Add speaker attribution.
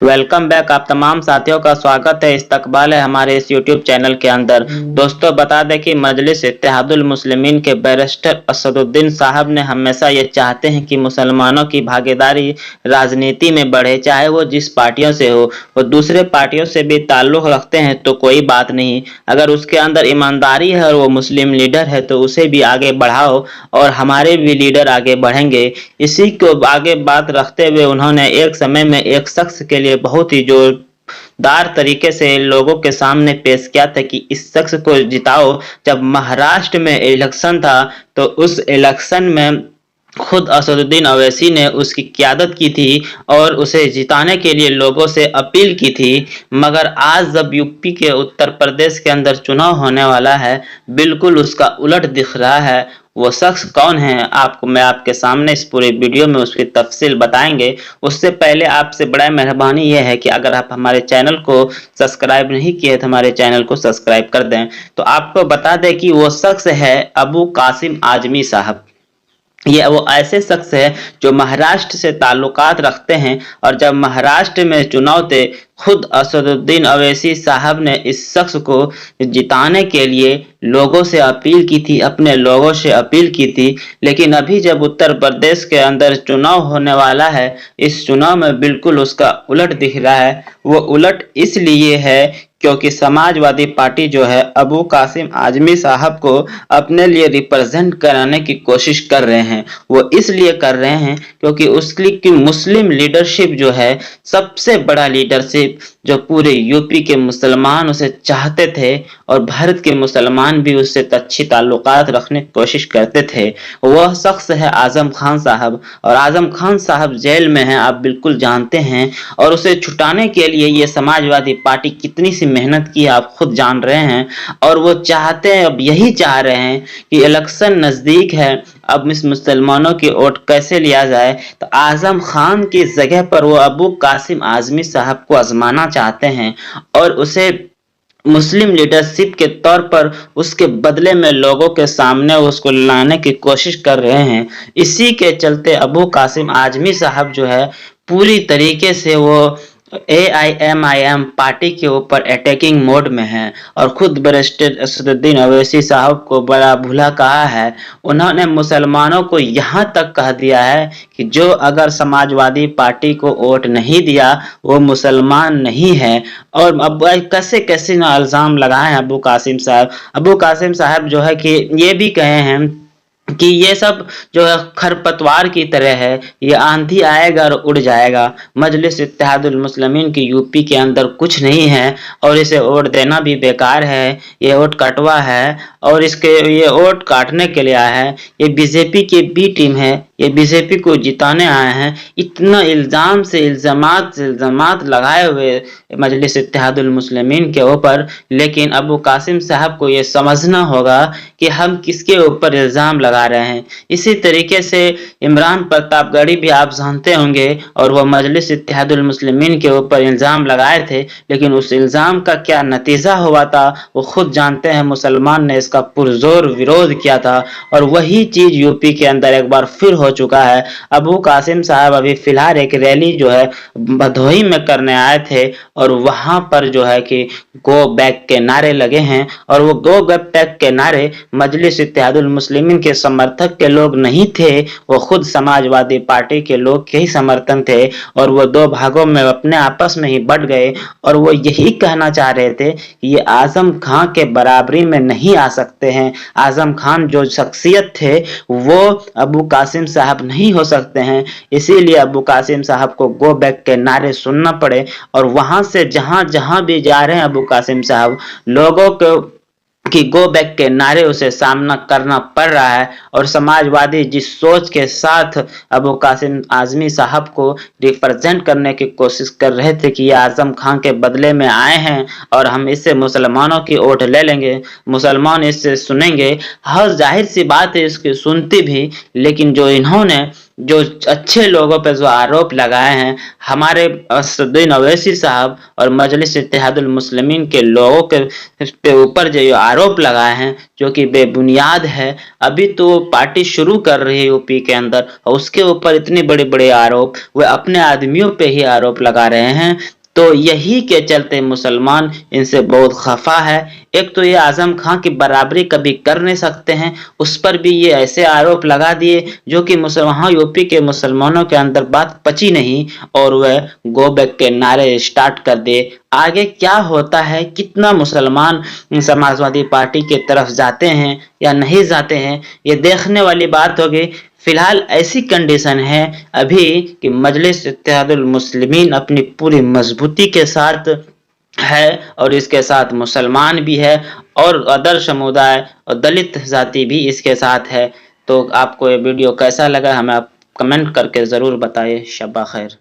Speaker 1: Welcome back. आप तमाम साथियों का स्वागत है, इस्तकबाल है हमारे इस यूट्यूब चैनल के अंदर। दोस्तों बता दें कि मजलिस इत्तेहादुल मुस्लिमीन के बैरिस्टर असदुद्दीन साहब ने हमेशा ये चाहते हैं कि मुसलमानों की भागीदारी राजनीति में बढ़े, चाहे वो जिस पार्टियों से हो। वो दूसरे पार्टियों से भी ताल्लुक़ रखते हैं तो कोई बात नहीं, अगर उसके अंदर ईमानदारी है और वो मुस्लिम लीडर है तो उसे भी आगे बढ़ाओ और हमारे भी लीडर आगे बढ़ेंगे। इसी को आगे बात रखते हुए उन्होंने एक समय में एक शख्स के लिए बहुत ही जोरदार तरीके से लोगों के सामने पेश किया था कि इस शख्स को जिताओ। जब महाराष्ट्र में इलेक्शन था तो उस इलेक्शन में खुद असदुद्दीन ओवैसी ने उसकी क़यादत की थी और उसे जिताने के लिए लोगों से अपील की थी। मगर आज जब यूपी के उत्तर प्रदेश के अंदर चुनाव होने वाला है, बिल्कुल उसका उलट दिख रहा है। वो शख्स कौन है, आपको मैं आपके सामने इस पूरे वीडियो में उसकी तफसील बताएंगे। उससे पहले आपसे बड़ा मेहरबानी यह है कि अगर आप हमारे चैनल को सब्सक्राइब नहीं किए तो हमारे चैनल को सब्सक्राइब कर दें। तो आपको बता दें कि वो शख्स है अबू कासिम आजमी साहब। ये वो ऐसे शख्स है जो महाराष्ट्र से ताल्लुकात रखते हैं और जब महाराष्ट्र में चुनाव थे, खुद असदुद्दीन ओवैसी साहब ने इस शख्स को जिताने के लिए लोगों से अपील की थी, अपने लोगों से अपील की थी। लेकिन अभी जब उत्तर प्रदेश के अंदर चुनाव होने वाला है, इस चुनाव में बिल्कुल उसका उलट दिख रहा है। वो उलट इसलिए है क्योंकि समाजवादी पार्टी जो है अबू कासिम आजमी साहब को अपने लिए रिप्रेजेंट कराने की कोशिश कर रहे हैं। वो इसलिए कर रहे हैं क्योंकि उसकी मुस्लिम लीडरशिप जो है, सबसे बड़ा लीडरशिप जो पूरे यूपी के मुसलमान उसे चाहते थे और भारत के मुसलमान भी उससे अच्छी ताल्लुकात रखने की कोशिश करते थे। वह शख्स है आजम खान साहब, और आजम खान साहब जेल में हैं, आप बिल्कुल जानते हैं। और उसे छुटाने के लिए ये समाजवादी पार्टी कितनी सी मेहनत की आप खुद जान रहे हैं। और वो चाहते हैं, अब यही चाह रहे हैं कि इलेक्शन नजदीक है, अब इस मुसलमानों की वोट कैसे लिया जाए। तो आजम खान की जगह पर वो अबू कासिम आजमी साहब को आजमाना चाहते हैं और उसे मुस्लिम लीडरशिप के तौर पर उसके बदले में लोगों के सामने उसको लाने की कोशिश कर रहे हैं। इसी के चलते अबू कासिम आजमी साहब जो है पूरी तरीके से वो AIMIM पार्टी के ऊपर अटैकिंग मोड में है और खुद बैरिस्टर असदुद्दीन ओवैसी साहब को बड़ा भूला कहा है। उन्होंने मुसलमानों को यहाँ तक कह दिया है कि जो अगर समाजवादी पार्टी को वोट नहीं दिया वो मुसलमान नहीं है। और अब कैसे कैसे ना इल्ज़ाम लगाए हैं अबू कासिम साहब। अबू कासिम साहब जो है कि ये भी कहे हैं कि ये सब जो है खरपतवार की तरह है, ये आंधी आएगा और उड़ जाएगा। मजलिस इत्तेहादुल मुस्लिमीन की यूपी के अंदर कुछ नहीं है और इसे वोट देना भी बेकार है। ये वोट कटवा है और ये वोट काटने के लिए आया है। ये बीजेपी की बी टीम है, ये बीजेपी को जिताने आए हैं। इतना इल्ज़ाम से इल्ज़ामात लगाए हुए मजलिस इत्तेहादुल मुस्लिमीन के ऊपर, लेकिन अबू कासिम साहब को ये समझना होगा कि हम किसके ऊपर इल्ज़ाम लगा रहे हैं। इसी तरीके से इमरान प्रतापगढ़ी भी आप जानते होंगे और वह मजलिस इत्तेहादुल मुस्लिमीन के ऊपर इल्ज़ाम लगाए थे, लेकिन उस इल्ज़ाम का क्या नतीजा हुआ था वो खुद जानते हैं। मुसलमान ने इसका पुरजोर विरोध किया था और वही चीज़ यूपी के अंदर एक बार फिर हो चुका है। अबू कासिम साहब अभी फिलहाल एक रैली जो है भदोही में करने आए थे और वहां पर जो है कि गो बैक के नारे लगे हैं। और वो गो बैक के नारे मजलिस इत्तेहादुल मुस्लिमीन के समर्थक के लोग नहीं थे, वो खुद समाजवादी पार्टी के लोग के ही समर्थन थे। और वो दो भागों में अपने आपस में ही बट गए और वो यही कहना चाह रहे थे कि ये आजम खान के बराबरी में नहीं आ सकते हैं। आजम खान जो शख्सियत थे वो अबू कासिम साहब नहीं हो सकते हैं। इसीलिए अबू कासिम साहब को गो बैक के नारे सुनना पड़े और वहां से जहां जहां भी जा रहे हैं अबू कासिम साहब, लोगों को कि गो बैक के नारे उसे सामना करना पड़ रहा है। और समाजवादी जिस सोच के साथ अबू कासिम आजमी साहब को रिप्रेजेंट करने की कोशिश कर रहे थे कि ये आजम खान के बदले में आए हैं और हम इससे मुसलमानों की वोट ले लेंगे, मुसलमान इससे सुनेंगे, हर जाहिर सी बात है इसकी सुनती भी। लेकिन जो इन्होंने जो अच्छे लोगों पे जो आरोप लगाए हैं, हमारे असदुद्दीन ओवैसी साहब और मजलिस इत्तेहादुल मुस्लिमीन के लोगों के ऊपर जो आरोप लगाए हैं, जो कि बेबुनियाद है। अभी तो पार्टी शुरू कर रही है यूपी के अंदर, और उसके ऊपर इतने बड़े बड़े आरोप, वे अपने आदमियों पे ही आरोप लगा रहे हैं। तो यही के चलते मुसलमान इनसे बहुत खफा है। एक तो ये आजम खां की बराबरी कभी कर नहीं सकते हैं, उस पर भी ये ऐसे आरोप लगा दिए जो कि वहाँ यूपी के मुसलमानों के अंदर बात पची नहीं, और वह गो बैक के नारे स्टार्ट कर दिए। आगे क्या होता है, कितना मुसलमान समाजवादी पार्टी की तरफ जाते हैं या नहीं जाते हैं, ये देखने वाली बात होगी। फिलहाल ऐसी कंडीशन है अभी कि मजलिस इत्तेहादुल मुस्लिमीन अपनी पूरी मजबूती के साथ है, और इसके साथ मुसलमान भी है, और अदर समुदाय और दलित जाति भी इसके साथ है। तो आपको ये वीडियो कैसा लगा हमें आप कमेंट करके ज़रूर बताइए। शब्बा खैर।